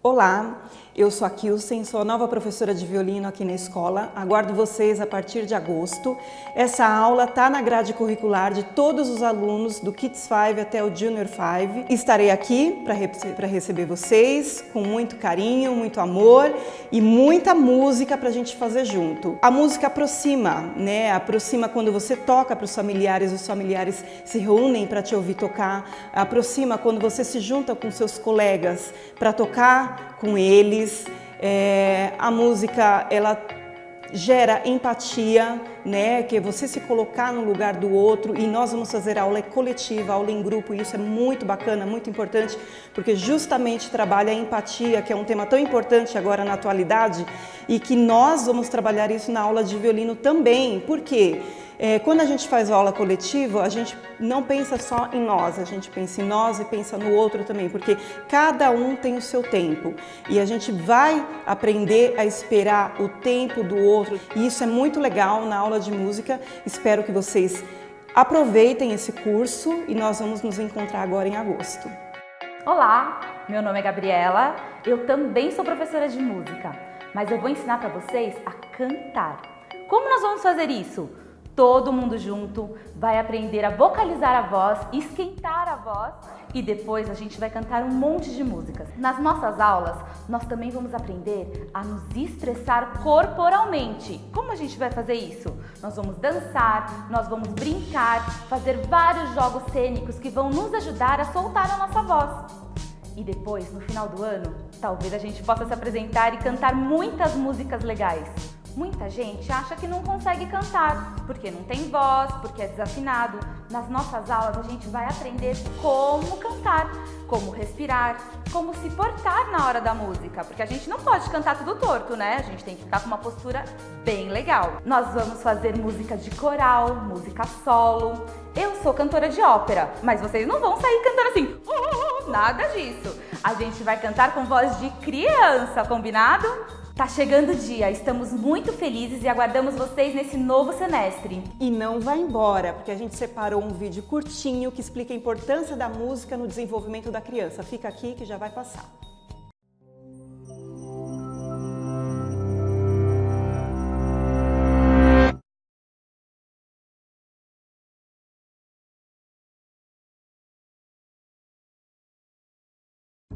Olá, eu sou a Kilsen, sou a nova professora de violino aqui na escola. Aguardo vocês a partir de agosto. Essa aula está na grade curricular de todos os alunos do Kids 5 até o Junior 5. Estarei aqui para receber vocês com muito carinho, muito amor e muita música para a gente fazer junto. A música aproxima, né? Aproxima quando você toca para os familiares se reúnem para te ouvir tocar. Aproxima quando você se junta com seus colegas para tocar com eles. A música, ela gera empatia, né? Que é você se colocar no lugar do outro, e nós vamos fazer aula coletiva, aula em grupo, e isso é muito bacana, muito importante, porque justamente trabalha a empatia, que é um tema tão importante agora na atualidade, e que nós vamos trabalhar isso na aula de violino também. Por quê? Quando a gente faz aula coletiva, a gente não pensa só em nós, a gente pensa em nós e pensa no outro também, porque cada um tem o seu tempo e a gente vai aprender a esperar o tempo do outro, e isso é muito legal na aula de música. Espero que vocês aproveitem esse curso e nós vamos nos encontrar agora em agosto. Olá, meu nome é Gabriela, eu também sou professora de música, mas eu vou ensinar para vocês a cantar. Como nós vamos fazer isso? Todo mundo junto vai aprender a vocalizar a voz, esquentar a voz, e depois a gente vai cantar um monte de músicas. Nas nossas aulas, nós também vamos aprender a nos expressar corporalmente. Como a gente vai fazer isso? Nós vamos dançar, nós vamos brincar, fazer vários jogos cênicos que vão nos ajudar a soltar a nossa voz. E depois, no final do ano, talvez a gente possa se apresentar e cantar muitas músicas legais. Muita gente acha que não consegue cantar, porque não tem voz, porque é desafinado. Nas nossas aulas a gente vai aprender como cantar, como respirar, como se portar na hora da música, porque a gente não pode cantar tudo torto, né? A gente tem que ficar com uma postura bem legal. Nós vamos fazer música de coral, música solo. Eu sou cantora de ópera, mas vocês não vão sair cantando assim, nada disso. A gente vai cantar com voz de criança, combinado? Tá chegando o dia, estamos muito felizes e aguardamos vocês nesse novo semestre. E não vai embora, porque a gente separou um vídeo curtinho que explica a importância da música no desenvolvimento da criança. Fica aqui que já vai passar.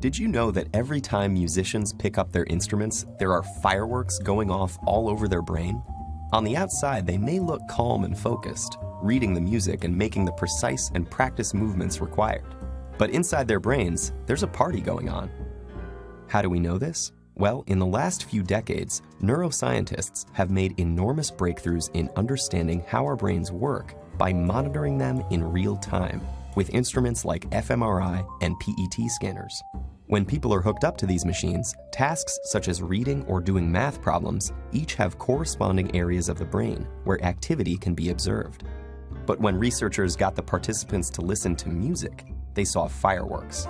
Did you know that every time musicians pick up their instruments, there are fireworks going off all over their brain? On the outside, they may look calm and focused, reading the music and making the precise and practiced movements required. But inside their brains, there's a party going on. How do we know this? Well, in the last few decades, neuroscientists have made enormous breakthroughs in understanding how our brains work by monitoring them in real time with instruments like fMRI and PET scanners. When people are hooked up to these machines, tasks such as reading or doing math problems each have corresponding areas of the brain where activity can be observed. But when researchers got the participants to listen to music, they saw fireworks.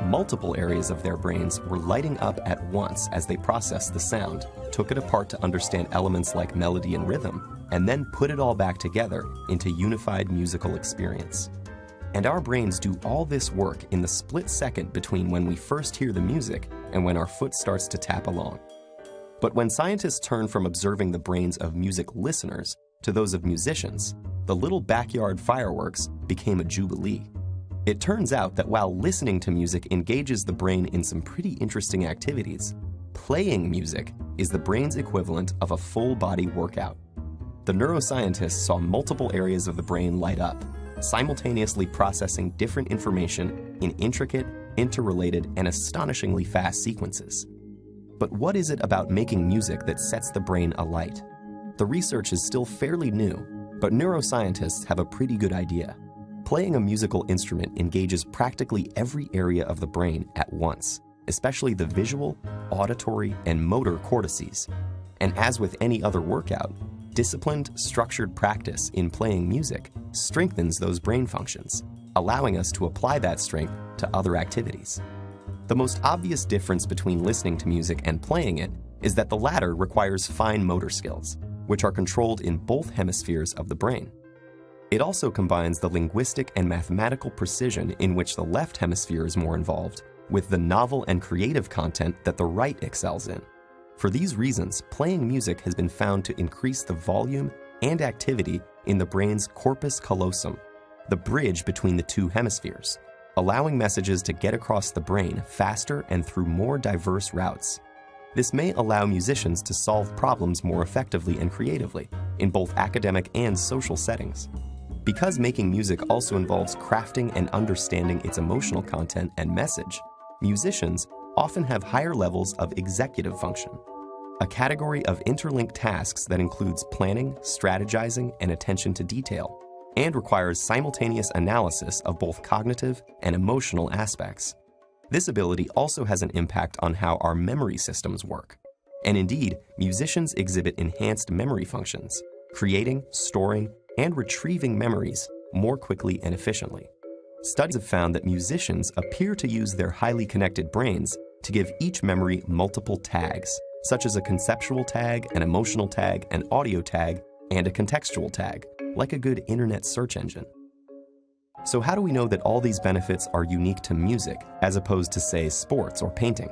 Multiple areas of their brains were lighting up at once as they processed the sound, took it apart to understand elements like melody and rhythm, and then put it all back together into unified musical experience. And our brains do all this work in the split second between when we first hear the music and when our foot starts to tap along. But when scientists turn from observing the brains of music listeners to those of musicians, the little backyard fireworks became a jubilee. It turns out that while listening to music engages the brain in some pretty interesting activities, playing music is the brain's equivalent of a full-body workout. The neuroscientists saw multiple areas of the brain light up, simultaneously processing different information in intricate, interrelated, and astonishingly fast sequences. But what is it about making music that sets the brain alight? The research is still fairly new, but neuroscientists have a pretty good idea. Playing a musical instrument engages practically every area of the brain at once, especially the visual, auditory, and motor cortices. And as with any other workout, disciplined, structured practice in playing music strengthens those brain functions, allowing us to apply that strength to other activities. The most obvious difference between listening to music and playing it is that the latter requires fine motor skills, which are controlled in both hemispheres of the brain. It also combines the linguistic and mathematical precision in which the left hemisphere is more involved with the novel and creative content that the right excels in. For these reasons, playing music has been found to increase the volume and activity in the brain's corpus callosum, the bridge between the two hemispheres, allowing messages to get across the brain faster and through more diverse routes. This may allow musicians to solve problems more effectively and creatively in both academic and social settings. Because making music also involves crafting and understanding its emotional content and message, musicians often have higher levels of executive function, a category of interlinked tasks that includes planning, strategizing, and attention to detail, and requires simultaneous analysis of both cognitive and emotional aspects. This ability also has an impact on how our memory systems work. And indeed, musicians exhibit enhanced memory functions, creating, storing, and retrieving memories more quickly and efficiently. Studies have found that musicians appear to use their highly connected brains to give each memory multiple tags, such as a conceptual tag, an emotional tag, an audio tag, and a contextual tag, like a good internet search engine. So how do we know that all these benefits are unique to music as opposed to, say, sports or painting?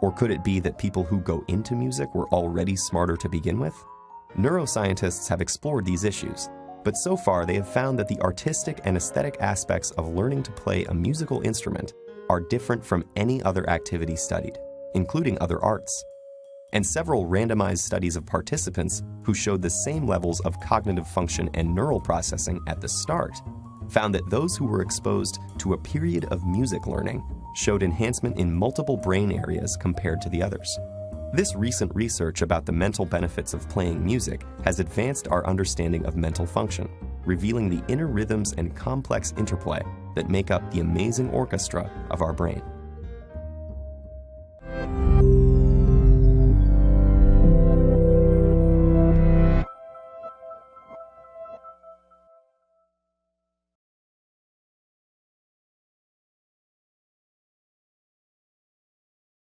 Or could it be that people who go into music were already smarter to begin with? Neuroscientists have explored these issues, but so far they have found that the artistic and aesthetic aspects of learning to play a musical instrument are different from any other activity studied, including other arts. And several randomized studies of participants who showed the same levels of cognitive function and neural processing at the start found that those who were exposed to a period of music learning showed enhancement in multiple brain areas compared to the others. This recent research about the mental benefits of playing music has advanced our understanding of mental function, revealing the inner rhythms and complex interplay that make up the amazing orchestra of our brain.